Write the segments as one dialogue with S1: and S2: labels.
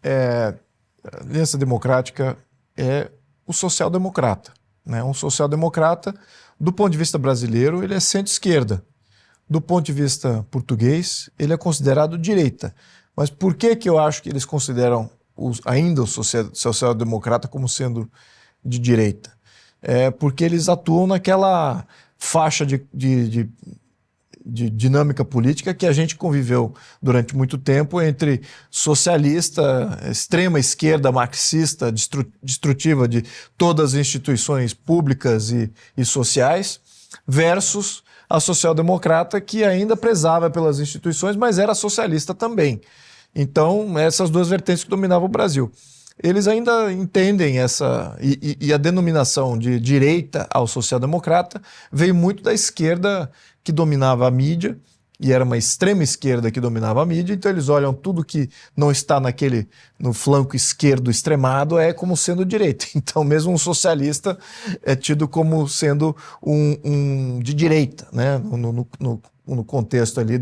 S1: a Aliança Democrática é o social-democrata, né? Um social-democrata, do ponto de vista brasileiro, ele é centro-esquerda. Do ponto de vista português, ele é considerado direita. Mas por que eu acho que eles consideram ainda o social-democrata como sendo de direita? Porque eles atuam naquela faixa de dinâmica política que a gente conviveu durante muito tempo entre socialista, extrema esquerda marxista, destrutiva de todas as instituições públicas e sociais, versus a social-democrata que ainda prezava pelas instituições, mas era socialista também. Então, essas duas vertentes que dominavam o Brasil. Eles ainda entendem essa... E a denominação de direita ao social-democrata veio muito da esquerda que dominava a mídia, e era uma extrema esquerda que dominava a mídia, então eles olham tudo que não está no flanco esquerdo extremado como sendo direita. Então mesmo um socialista é tido como sendo um de direita, né? No contexto ali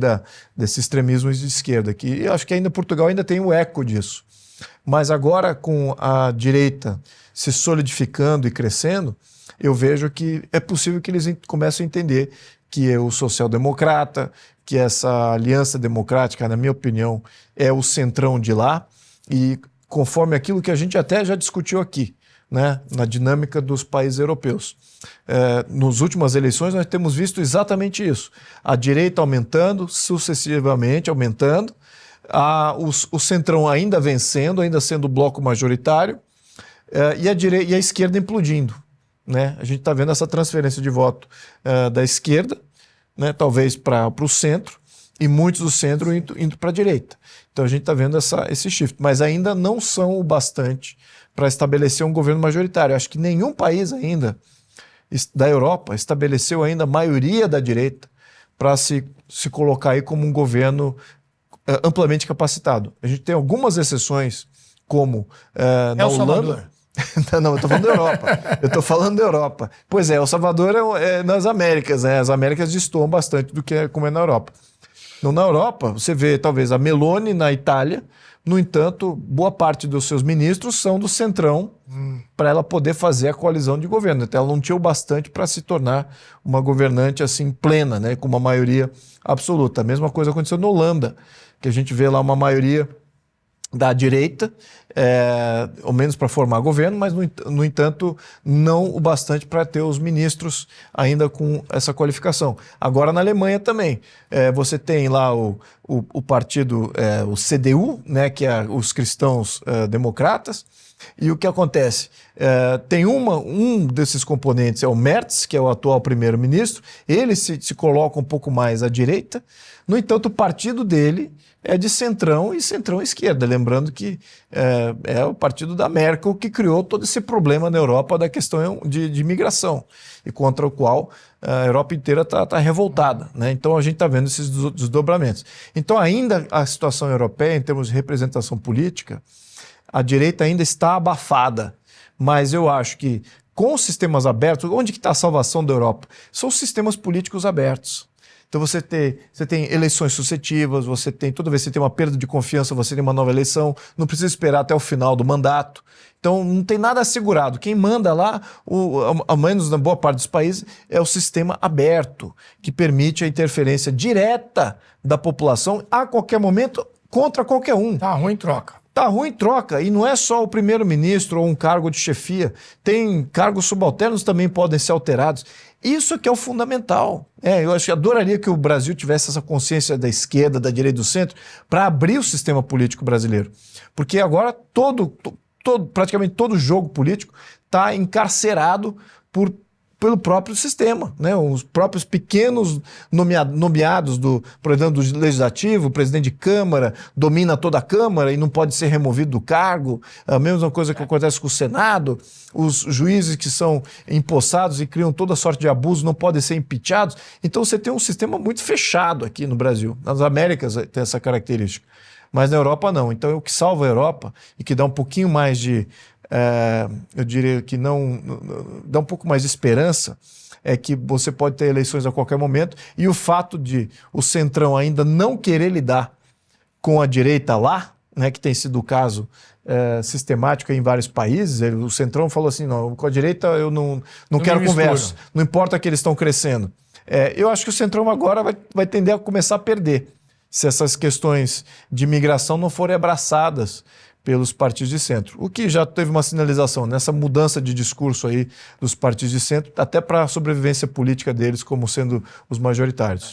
S1: desse extremismo de esquerda, que eu acho que ainda Portugal ainda tem o eco disso. Mas agora, com a direita se solidificando e crescendo, eu vejo que é possível que eles comecem a entender que é o social-democrata, que essa aliança democrática, na minha opinião, é o centrão de lá, e conforme aquilo que a gente até já discutiu aqui, né, na dinâmica dos países europeus. Nas últimas eleições nós temos visto exatamente isso. A direita aumentando, sucessivamente aumentando, o centrão ainda vencendo, ainda sendo o bloco majoritário, e a esquerda implodindo, né? A gente está vendo essa transferência de voto da esquerda, né, talvez para o centro, e muitos do centro indo para a direita. Então a gente está vendo esse shift, mas ainda não são o bastante para estabelecer um governo majoritário. Acho que nenhum país ainda da Europa estabeleceu ainda a maioria da direita para se colocar aí como um governo amplamente capacitado. A gente tem algumas exceções, como na Holanda. Não, eu estou falando da Europa. Pois é, El Salvador é nas Américas, né? As Américas destoam bastante do que como é na Europa. Então, na Europa, você vê talvez a Meloni na Itália, no entanto, boa parte dos seus ministros são do centrão para ela poder fazer a coalizão de governo. Então, ela não tinha o bastante para se tornar uma governante assim plena, né? Com uma maioria absoluta. A mesma coisa aconteceu na Holanda, que a gente vê lá uma maioria da direita, ao menos para formar governo, mas, no entanto, não o bastante para ter os ministros ainda com essa qualificação. Agora, na Alemanha também, você tem lá o partido, o CDU, né, que é os cristãos democratas, e o que acontece? Tem um desses componentes, é o Merz, que é o atual primeiro-ministro, ele se coloca um pouco mais à direita, no entanto, o partido dele é de centrão e centrão-esquerda, lembrando que é o partido da Merkel que criou todo esse problema na Europa da questão de imigração, e contra o qual a Europa inteira está revoltada, né? Então a gente está vendo esses desdobramentos. Então ainda a situação europeia, em termos de representação política, a direita ainda está abafada, mas eu acho que com os sistemas abertos, onde que está a salvação da Europa? São os sistemas políticos abertos. Então você tem eleições sucessivas, toda vez que você tem uma perda de confiança, você tem uma nova eleição, não precisa esperar até o final do mandato. Então não tem nada assegurado. Quem manda lá, ao menos na boa parte dos países, é o sistema aberto, que permite a interferência direta da população a qualquer momento contra qualquer um.
S2: Tá ruim, troca.
S1: Tá ruim, troca. E não é só o primeiro-ministro ou um cargo de chefia. Tem cargos subalternos também podem ser alterados. Isso que é o fundamental. Eu adoraria que o Brasil tivesse essa consciência da esquerda, da direita e do centro para abrir o sistema político brasileiro. Porque agora praticamente todo jogo político está encarcerado pelo próprio sistema, né? Os próprios pequenos nomeados por exemplo, do Legislativo, o presidente de Câmara domina toda a Câmara e não pode ser removido do cargo. A mesma coisa que acontece com o Senado, os juízes que são empossados e criam toda sorte de abuso não podem ser impeachados. Então você tem um sistema muito fechado aqui no Brasil. Nas Américas tem essa característica, mas na Europa não. Então o que salva a Europa e que dá um pouquinho mais de eu diria que não dá um pouco mais de esperança, é que você pode ter eleições a qualquer momento, e o fato de o centrão ainda não querer lidar com a direita lá, né, que tem sido o caso sistemático em vários países. O Centrão falou assim, não, com a direita eu não quero conversa, não importa que eles estão crescendo. Eu acho que o Centrão agora vai tender a começar a perder, se essas questões de migração não forem abraçadas pelos partidos de centro. O que já teve uma sinalização nessa mudança de discurso aí dos partidos de centro, até para a sobrevivência política deles como sendo os majoritários.